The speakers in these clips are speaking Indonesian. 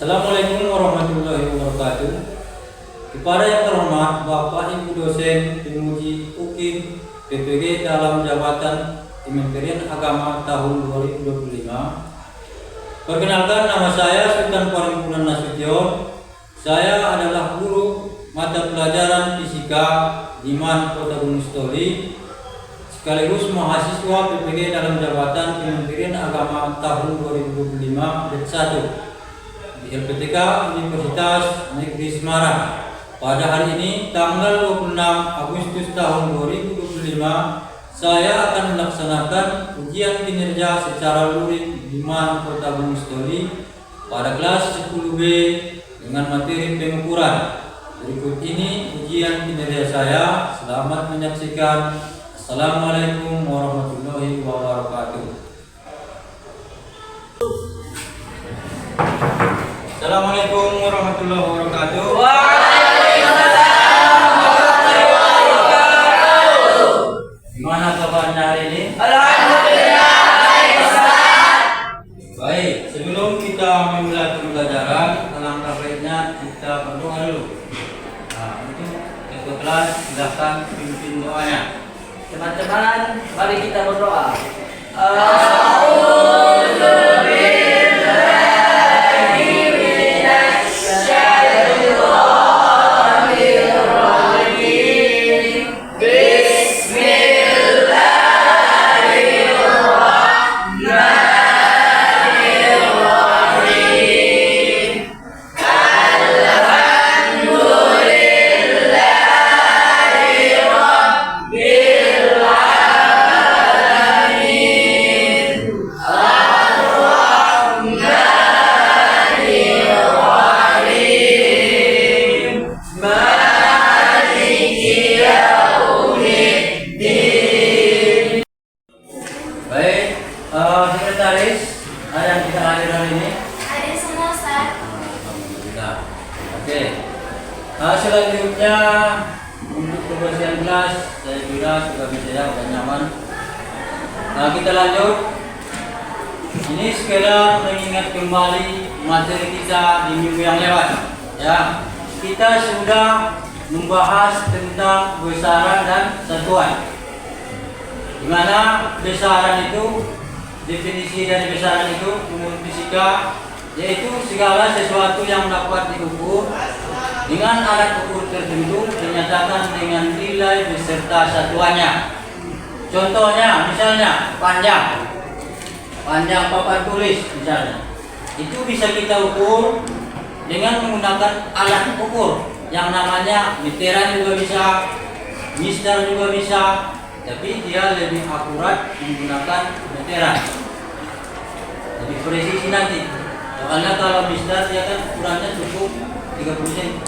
Assalamualaikum warahmatullahi wabarakatuh. Kepada yang terhormat Bapak Ibu dosen penguji UKIM PPG dalam jabatan Kementerian Agama tahun 2025. Perkenalkan, nama saya Sultan Parimpunan Nasution. Saya adalah guru mata pelajaran fisika di MAN Kota Gunung Sitoli, sekaligus mahasiswa PPG dalam jabatan Kementerian Agama tahun 2025 grade 1 di LPTK Universitas Negeri Semarang. Pada hari ini tanggal 26 Agustus tahun 2025, saya akan melaksanakan ujian kinerja secara luring di MAN Kota Gunung Sitoli pada kelas 10B dengan materi pengukuran. Berikut ini ujian kinerja saya. Selamat menyaksikan. Assalamualaikum warahmatullahi wabarakatuh. Assalamualaikum warahmatullahi wabarakatuh. Waalaikumsalam warahmatullahi wabarakatuh. Gimana kabarnya hari ini? Alhamdulillah, baik Ustaz. Baik, sebelum kita memulai pembelajaran, alangkah baiknya kita berdoa dulu. Nah, untuk ketua kelas silakan pimpin doanya. Teman-teman, mari kita berdoa. Baik, sekretaris, ada yang kita hadir hari ini? Ada semua, Ustaz. Alhamdulillah. Oke. Selanjutnya untuk kebersihan kelas, saya kira sudah bisa ya, sudah nyaman. Kita lanjut. Ini sekedar mengingat kembali materi kita di minggu yang lewat. Ya, kita sudah membahas tentang besaran dan satuan. Di mana besaran itu, definisi dari besaran itu menurut fisika yaitu segala sesuatu yang dapat diukur dengan alat ukur tertentu dinyatakan dengan nilai beserta satuannya. Contohnya, misalnya panjang papan tulis misalnya, itu bisa kita ukur dengan menggunakan alat ukur yang namanya meteran juga bisa, mister juga bisa, tapi dia lebih akurat menggunakan meteran. Lebih presisi nanti. Soalnya kalau mister dia kan ukurannya cukup 30 cm.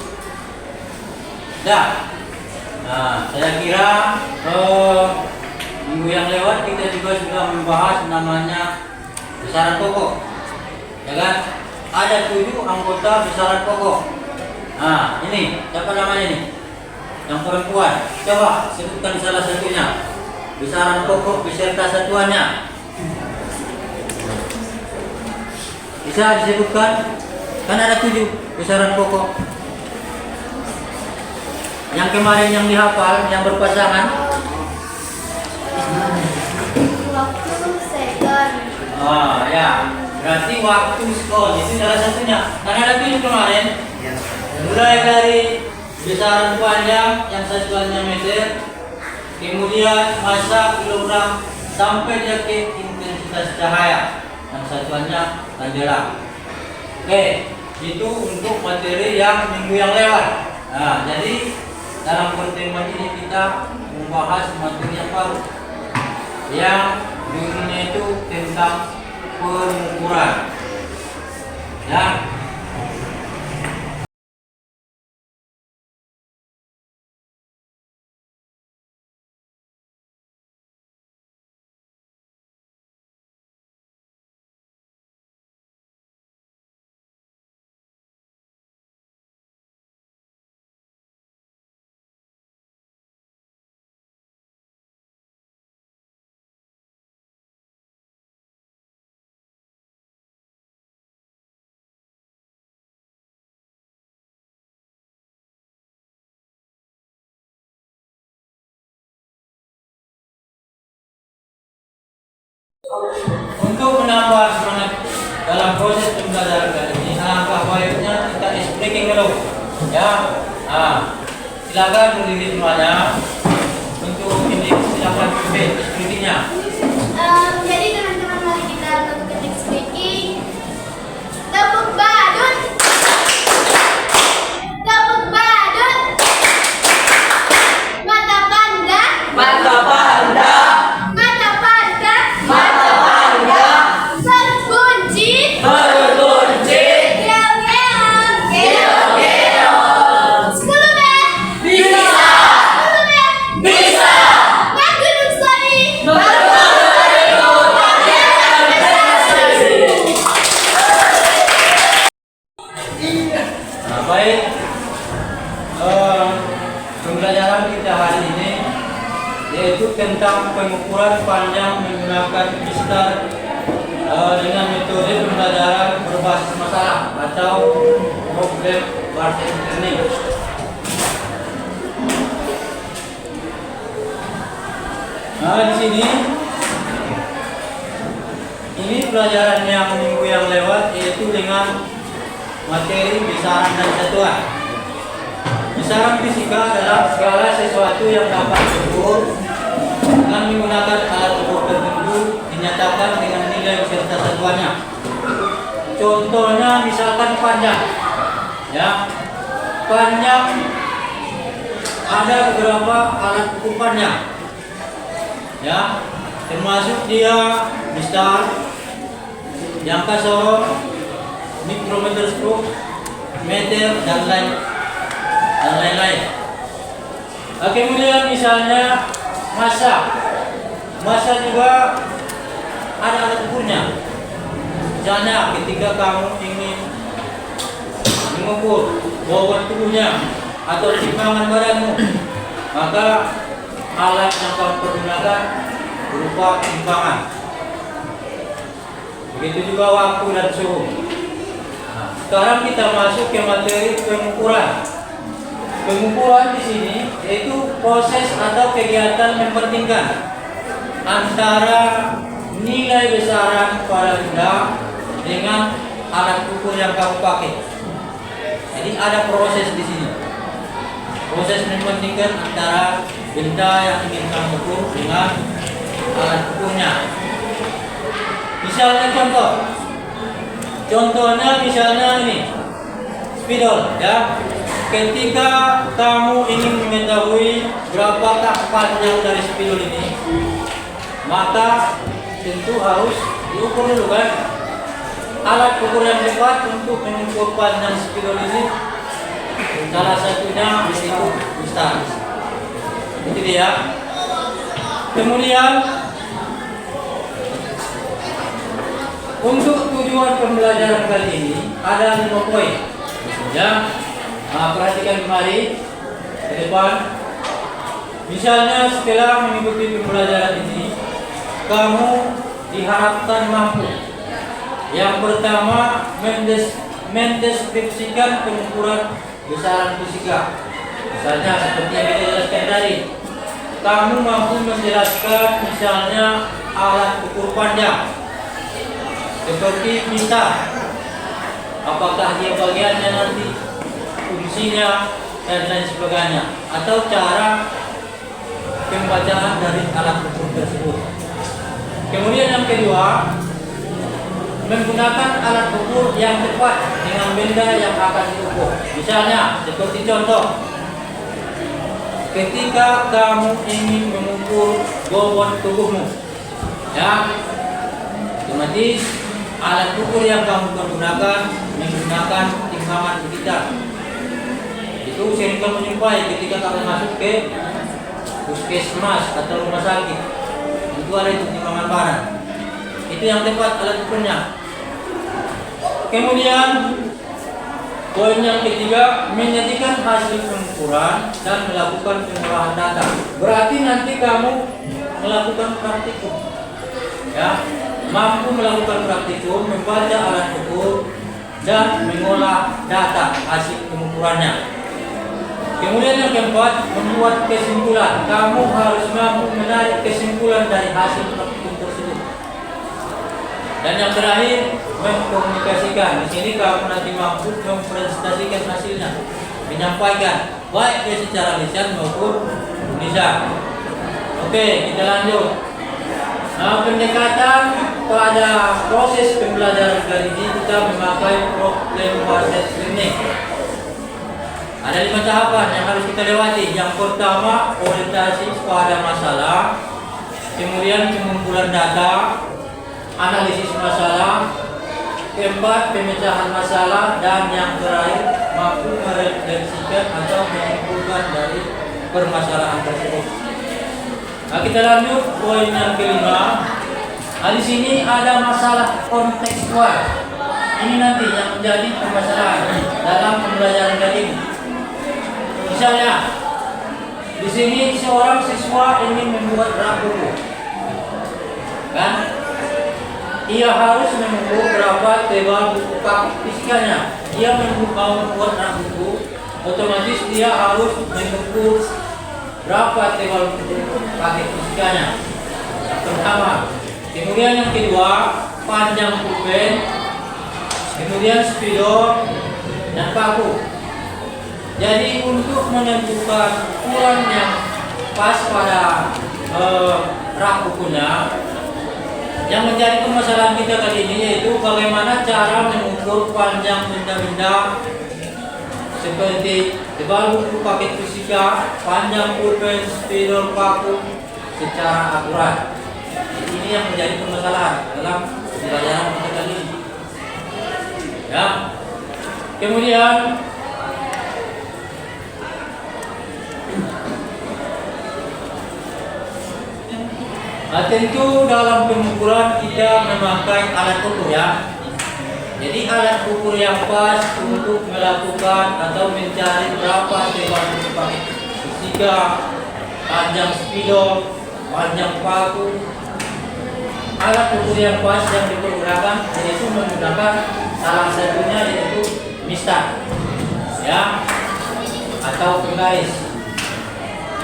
Nah, saya kira minggu yang lewat kita juga sudah membahas namanya besaran pokok. Ya kan? Ada 7 anggota besaran pokok. Nah, ini siapa namanya ini? Yang perempuan, coba sebutkan salah satunya. Besaran pokok beserta satuannya. Bisa disebutkan? Kan ada 7 besaran pokok. Yang kemarin yang dihafal, yang berpasangan. Waktu second. Ya. Berarti waktu sekon itu salah satunya. Kan ada 7 kemarin. Mulai dari besaran panjang yang satuannya meter, kemudian massa kilogram, sampai dia ke intensitas cahaya yang satuannya candela. Oke, itu untuk materi yang minggu yang lewat. Nah, jadi dalam pertemuan ini kita membahas materi yang baru yang judulnya itu tentang pengukuran. Ya, Untuk menambah semangat dalam proses pembelajaran kali ini, alangkah baiknya kita speaking dulu. Ya, silakan berdiri semuanya. Untuk ini silakan pimpin speakingnya. Jadi teman-teman mari kita untuk ketik speaking. Tepuk badut. Tepuk badut. Mata panda. Mata panda. Mata panda. Mata panda. Berbuncit. Berbuncit. Keong-keong. Keong-keong. Sekelumnya. Bisa. Sekelumnya. Bisa. Baguduk sari. Nah, baik. Pembelajaran kita hari ini yaitu tentang pengukuran panjang menggunakan pistar dengan metode pembelajaran berbasis masalah atau problem based learning. Nah, di sini ini pelajaran yang minggu yang lewat yaitu dengan materi besaran dan satuan. Besaran fisika adalah segala sesuatu yang dapat diukur dengan menggunakan alat ukur tertentu dinyatakan dengan nilai beserta satuannya. Contohnya misalkan panjang, ya, panjang ada beberapa alat ukur panjang, ya, termasuk dia besar, jangka sorot, mikrometer stroke, meter dan lain-lain. Kemudian misalnya massa juga ada alat ukurnya. Misalnya ketika kamu ingin mengukur bobot tubuhnya atau timbangan badanmu, maka alat yang kamu pergunakan berupa timbangan. Begitu juga waktu dan suhu. Sekarang kita masuk ke materi pengukuran. Pengukuran di sini yaitu proses atau kegiatan mempertingkan antara nilai besaran pada benda dengan alat ukur yang kamu pakai. Jadi ada proses di sini. Proses mempertingkan antara benda yang ingin kamu ukur dengan alat ukurnya. Misalnya contohnya misalnya ini spidol, ya. Ketika kamu ingin mengetahui berapakah panjang dari spidol ini, maka tentu harus diukur dulu kan. Alat ukur yang tepat untuk mengukur panjang spidol ini salah satunya yaitu besar. Itu dia. Kemudian untuk tujuan pembelajaran kali ini ada 5 poin. Ya. Perhatikan kembali ke depan. Misalnya setelah mengikuti pembelajaran ini, kamu diharapkan mampu. Yang pertama, mendeskripsikan pengukuran besaran fisika. Misalnya seperti yang kita jelaskan tadi, kamu mampu menjelaskan misalnya alat ukur panjang seperti pistar, apakah dia bagiannya nanti, fungsinya dan lain sebagainya, atau cara pembacaan dari alat ukur tersebut. Kemudian yang kedua, menggunakan alat ukur yang tepat dengan benda yang akan diukur. Misalnya seperti contoh, ketika kamu ingin mengukur bobot tubuhmu, ya, otomatis alat ukur yang kamu gunakan menggunakan timbangan digital. Itu sering kamu jumpai ketika kamu masuk ke puskesmas atau rumah sakit. Itu ada itu timbangan barang. Itu yang tepat alat ukurnya. Kemudian poin yang ketiga, menyajikan hasil pengukuran dan melakukan pengolahan data. Berarti nanti kamu melakukan praktikum, ya, mampu melakukan praktikum, membaca alat ukur dan mengolah data hasil pengukurannya. Kemudian yang keempat, membuat kesimpulan. Kamu harus mampu menarik kesimpulan dari hasil praktikum tersebut. Dan yang terakhir, mengkomunikasikan. Di sini kamu nanti mampu mempresentasikan hasilnya, menyampaikan baik dia secara lisan maupun tulisan. Oke, kita lanjut. Nah, pendekatan pada proses pembelajaran kali ini kita memakai problem based learning. Ada 5 tahapan yang harus kita lewati. Yang pertama, orientasi pada masalah, kemudian pengumpulan data, analisis masalah, keempat, pemecahan masalah, dan yang terakhir, mampu merefleksikan atau menyimpulkan dari permasalahan tersebut. Nah, kita lanjut poin yang kelima. Nah, di sini ada masalah kontekstual. Ini nanti yang menjadi permasalahan dalam pembelajaran kali ini. Misalnya, di sini seorang siswa ingin membuat rak buku, kan? Ia harus mengukur berapa tebal buku fisikanya. Dia mau membuat rak buku, otomatis dia harus mengukur berapa tebal buku paket fisikanya. Yang pertama. Kemudian yang kedua, panjang pulpen, kemudian spidol dan paku. Jadi untuk menentukan ukuran yang pas pada rak bukunya, yang menjadi permasalahan kita kali ini yaitu bagaimana cara mengukur panjang benda-benda seperti tebal buku paket fisika, panjang pulpen, spidol, paku secara akurat. Ini yang menjadi permasalahan dalam pembelajaran kita kali ini. Ya. Kemudian tentu dalam pengukuran kita memakai alat ukur ya. Jadi alat ukur yang pas untuk melakukan atau mencari berapa tebal buku paket fisika, panjang spidol, panjang paku. Alat ukur yang pas yang dipergunakan yaitu menggunakan salah satunya yaitu mistar, ya, atau penggaris.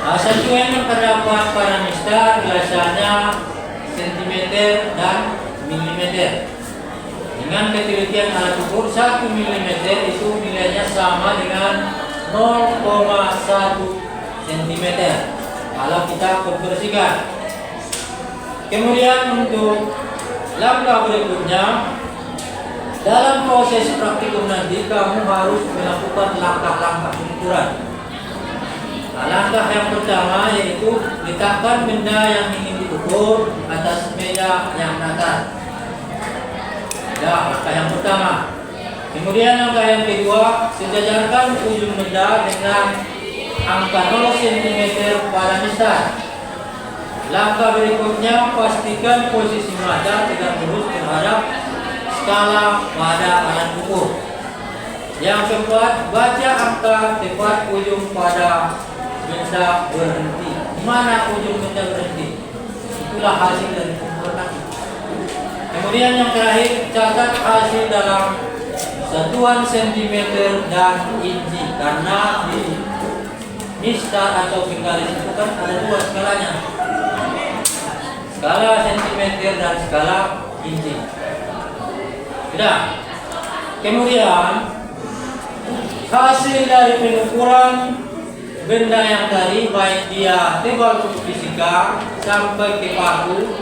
Satuan yang terdapat pada mistar biasanya sentimeter dan milimeter. Dengan ketelitian alat ukur 1 mm itu nilainya sama dengan 0,1 cm kalau kita konversikan. Kemudian untuk langkah berikutnya, dalam proses praktikum nanti kamu harus melakukan langkah-langkah pengukuran. Langkah yang pertama yaitu letakkan benda yang ingin diukur atas meja yang datar. Ya, langkah yang pertama. Kemudian langkah yang kedua, sejajarkan ujung benda dengan angka 0 cm pada mistar. Langkah berikutnya, pastikan posisi mata tegak lurus terhadap skala pada alat ukur. Yang keempat, baca angka tepat ujung pada benda berhenti. Di mana ujung benda berhenti? Itulah hasil dari pengukuran. Kemudian yang terakhir, catat hasil dalam satuan sentimeter dan inci, karena di mistar atau penggaris itu kan ada 2 skalanya, skala sentimeter dan skala inci. Sudah. Kemudian hasil dari pengukuran benda yang tadi, baik dia tebal buku fisika sampai ke paku,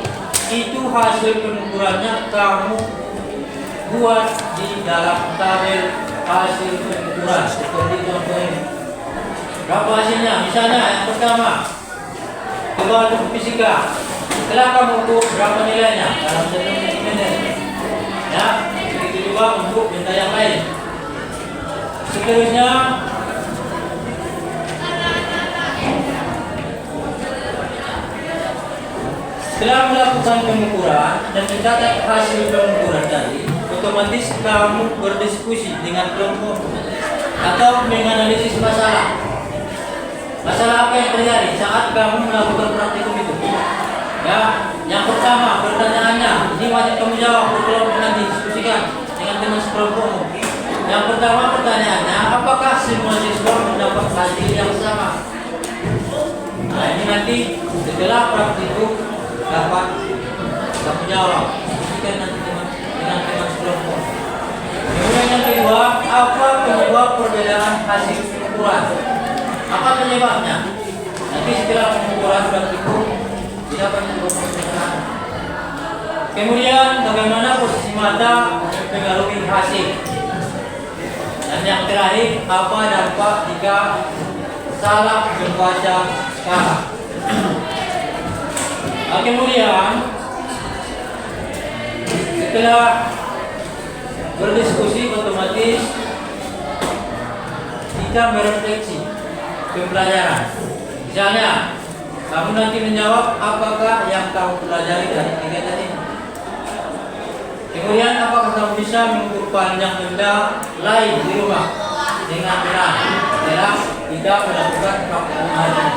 itu hasil pengukurannya kamu buat di dalam tabel hasil pengukuran seperti contoh ini. Berapa hasilnya? Misalnya yang pertama, tebal buku fisika. Setelah kamu ukur berapa nilainya dalam 1 cm. Ya, begitu juga untuk benda yang lain. Seterusnya, setelah melakukan pengukuran dan mencatat hasil pengukuran tadi, otomatis kamu berdiskusi dengan kelompok atau menganalisis masalah. Masalah apa yang terjadi saat kamu melakukan praktikum itu? Ya, yang pertama pertanyaannya, ini wajib kamu jawab, kelompok nanti diskusikan dengan teman sekelompokmu. Yang pertama pertanyaannya, apakah semua siswa mendapat hasil yang sama? Nah, ini nanti setelah praktikum dapat kamu jawab. Diskusikan nanti teman Sebab perbedaan hasil pengukuran. Apa penyebabnya? Nanti setelah pengukuran sudah cukup, tidak akan dilakukan. Kemudian bagaimana posisi mata mempengaruhi hasil. Dan yang terakhir, apa dampak jika salah membaca skala. Nah, kemudian setelah berdiskusi otomatis kita merefleksi pembelajaran. Misalnya, kamu nanti menjawab apakah yang kamu pelajari dari kegiatan ini. Kemudian apakah kamu bisa mengukur panjang benda lain di rumah dengan benar setelah tidak melakukan pengukuran.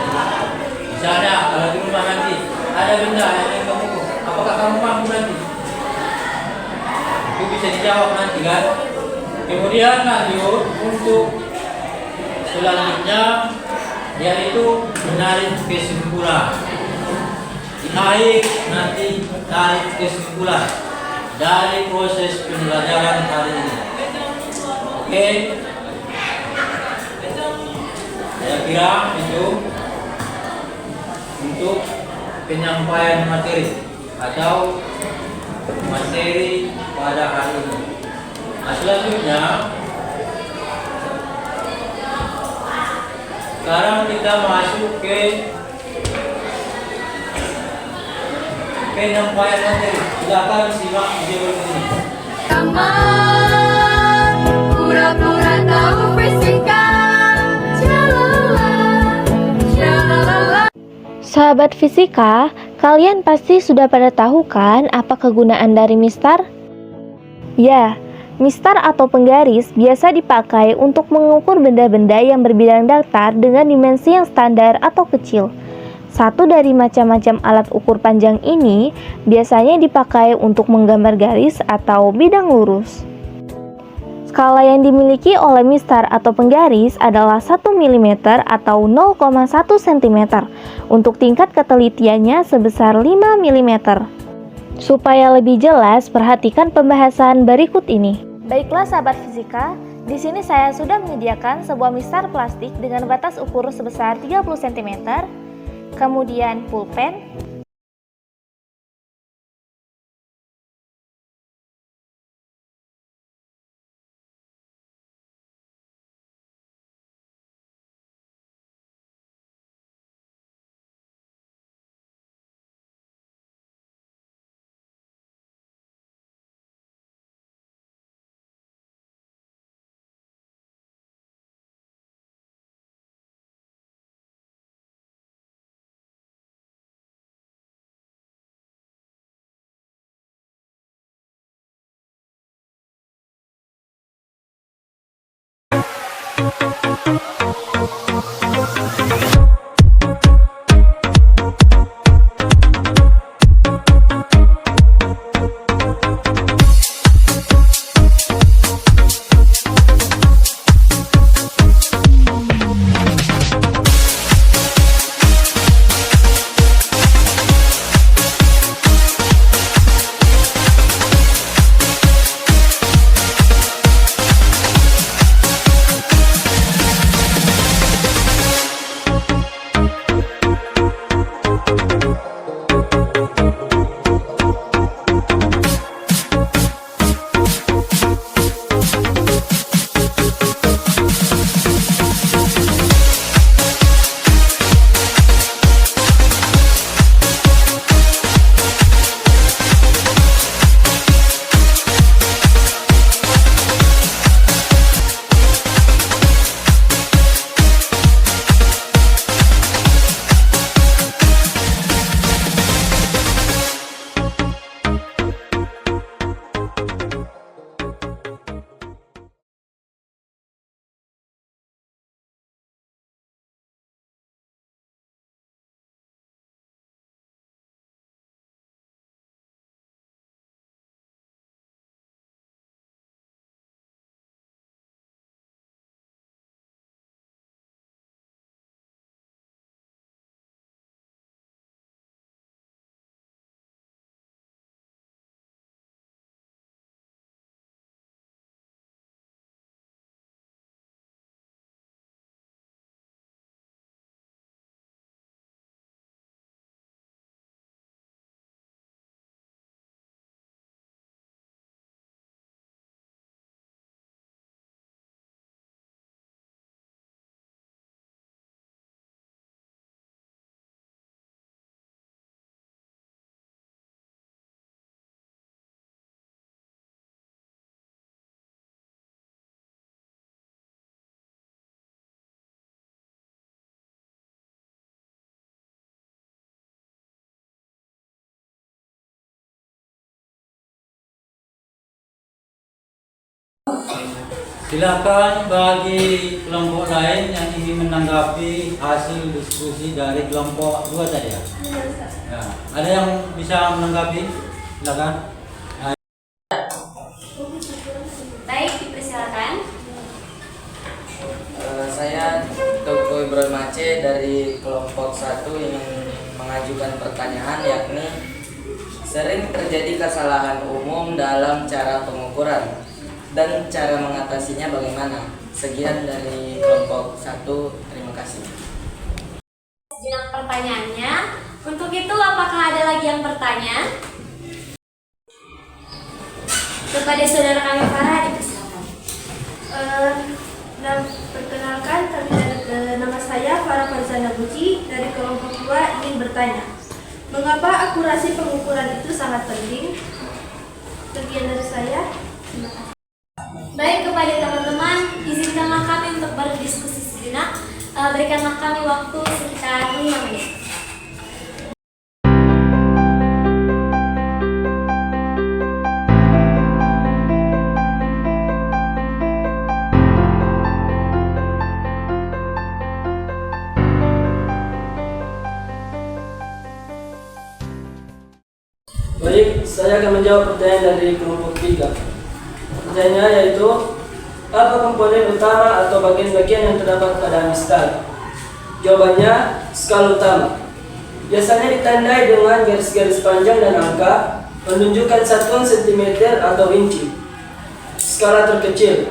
Misalnya, kalau di rumah nanti ada benda yang ingin kamu ukur, apakah kamu mampu nanti? Itu bisa dijawab nanti kan. Kemudian lanjut untuk selanjutnya yaitu menarik kesimpulan. Di akhir nanti tarik kesimpulan dari proses pembelajaran hari ini. Oke, saya kira itu untuk penyampaian materi atau materi pada hari ini. Nah, selanjutnya sekarang kita masuk ke penyampaian materi. Silakan simak video ini. Teman pura-pura tahu fisika. Shalala. Sahabat fisika, kalian pasti sudah pada tahu kan apa kegunaan dari mistar? Ya, mistar atau penggaris biasa dipakai untuk mengukur benda-benda yang berbidang datar dengan dimensi yang standar atau kecil. Satu dari macam-macam alat ukur panjang ini biasanya dipakai untuk menggambar garis atau bidang lurus. Skala yang dimiliki oleh mistar atau penggaris adalah 1 mm atau 0,1 cm untuk tingkat ketelitiannya sebesar 5 mm. Supaya lebih jelas, perhatikan pembahasan berikut ini. Baiklah sahabat fisika, di sini saya sudah menyediakan sebuah mistar plastik dengan batas ukur sebesar 30 cm, kemudian pulpen, Silakan bagi kelompok lain yang ingin menanggapi hasil diskusi dari kelompok 2 tadi ya. Ya. Ada yang bisa menanggapi? Silakan. Baik, dipersilakan. Saya Toko Ibrahim Aceh dari kelompok 1 ingin mengajukan pertanyaan, yakni sering terjadi kesalahan umum dalam cara pengukuran dan cara mengatasinya bagaimana? Sekian dari kelompok 1, terima kasih. Sejenak pertanyaannya. Untuk itu, apakah ada lagi yang bertanya? Kepada saudara kami Farah, dipersilakan. Perkenalkan, nama saya Farah Farzana Buci dari kelompok 2 ingin bertanya, mengapa akurasi pengukuran itu sangat penting? Sekian dari saya. Terima kasih. Baik, kepada teman-teman, izinkanlah kami untuk berdiskusi sejenak. Berikanlah kami waktu sekitar 5 menit. Baik, saya akan menjawab pertanyaan dari kelompok 3. Pertanyaannya yaitu, apa komponen utama atau bagian-bagian yang terdapat pada mistal? Jawabannya, skala utama. Biasanya ditandai dengan garis-garis panjang dan angka, menunjukkan satuan sentimeter atau inci. Skala terkecil.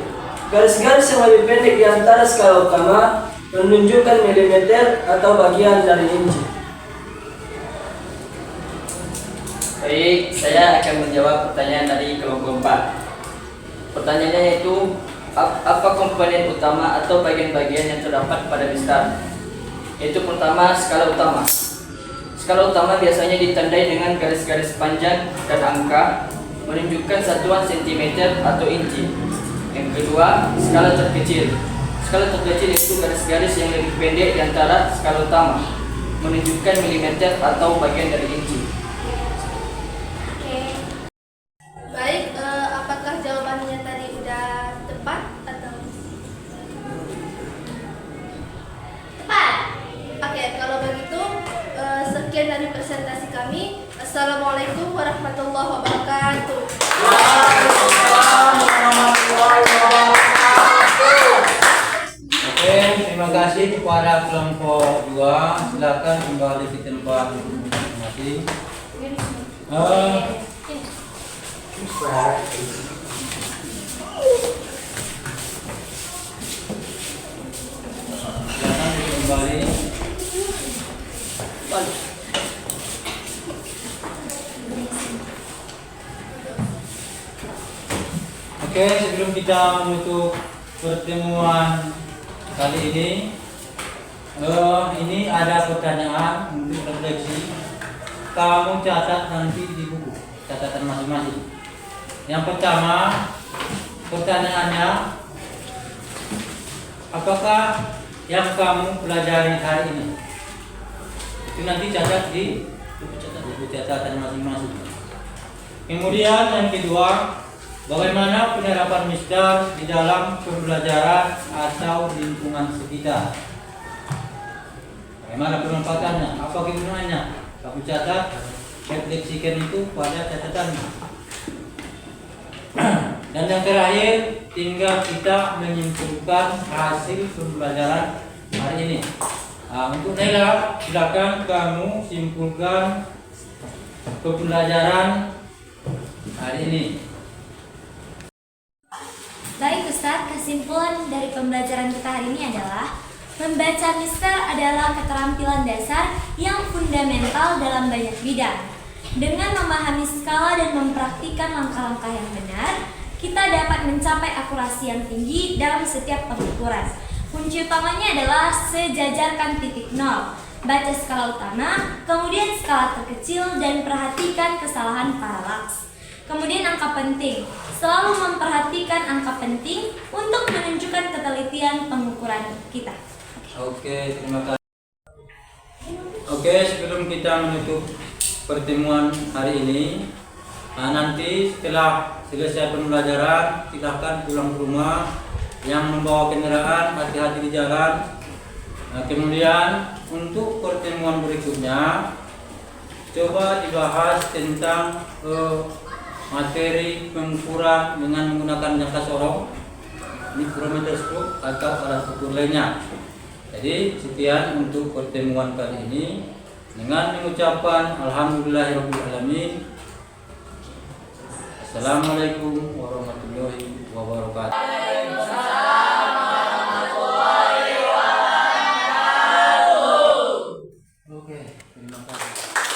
Garis-garis yang lebih pendek di antara skala utama, menunjukkan milimeter atau bagian dari inci. Baik, saya akan menjawab pertanyaan dari kelompok 4. Pertanyaannya yaitu, apa komponen utama atau bagian-bagian yang terdapat pada mistar? Yaitu pertama, skala utama. Skala utama biasanya ditandai dengan garis-garis panjang dan angka, menunjukkan satuan sentimeter atau inci. Yang kedua, skala terkecil. Skala terkecil itu garis-garis yang lebih pendek di antara skala utama, menunjukkan milimeter atau bagian dari inci. Baik, apakah jawabannya tadi udah tepat atau? Tepat. Oke, kalau begitu sekian dari presentasi kami. Assalamualaikum warahmatullahi wabarakatuh. Oke, terima kasih kepada kelompok 2. Silakan kembali ke tempat masing-masing. Silakan kembali. Oke, sebelum kita menutup pertemuan kali ini ada pertanyaan untuk refleksi. Kamu catat nanti di buku catatan masing-masing. Yang pertama, pertanyaannya, apakah yang kamu pelajari hari ini? Itu nanti catat di buku catatan masing-masing. Kemudian yang kedua, bagaimana penerapan mistar di dalam pembelajaran atau lingkungan sekitar? Bagaimana pemanfaatannya? Apa kegunaannya? Kamu catat, refleksikan itu pada catatanmu. Dan yang terakhir, tinggal kita menyimpulkan hasil pembelajaran hari ini. Untuk Nela, silakan kamu simpulkan pembelajaran hari ini. Baik Ustadz, kesimpulan dari pembelajaran kita hari ini adalah membaca mister adalah keterampilan dasar yang fundamental dalam banyak bidang. Dengan memahami skala dan mempraktikkan langkah-langkah yang benar, kita dapat mencapai akurasi yang tinggi dalam setiap pengukuran. Kunci utamanya adalah sejajarkan titik nol, baca skala utama, kemudian skala terkecil, dan perhatikan kesalahan paralaks. Kemudian angka penting, selalu memperhatikan angka penting untuk menunjukkan ketelitian pengukuran kita. Oke, terima kasih. Oke, sebelum kita menutup pertemuan hari ini, nanti setelah selesai pembelajaran silahkan pulang ke rumah, yang membawa kendaraan hati-hati di jalan. Nah, kemudian untuk pertemuan berikutnya coba dibahas tentang materi pengukuran dengan menggunakan jangka sorong, mikrometer stroke atau alat ukur lainnya. Jadi sekian untuk pertemuan kali ini dengan mengucapkan alhamdulillahirobbilalamin. Assalamualaikum warahmatullahi wabarakatuh. Oke, terima kasih.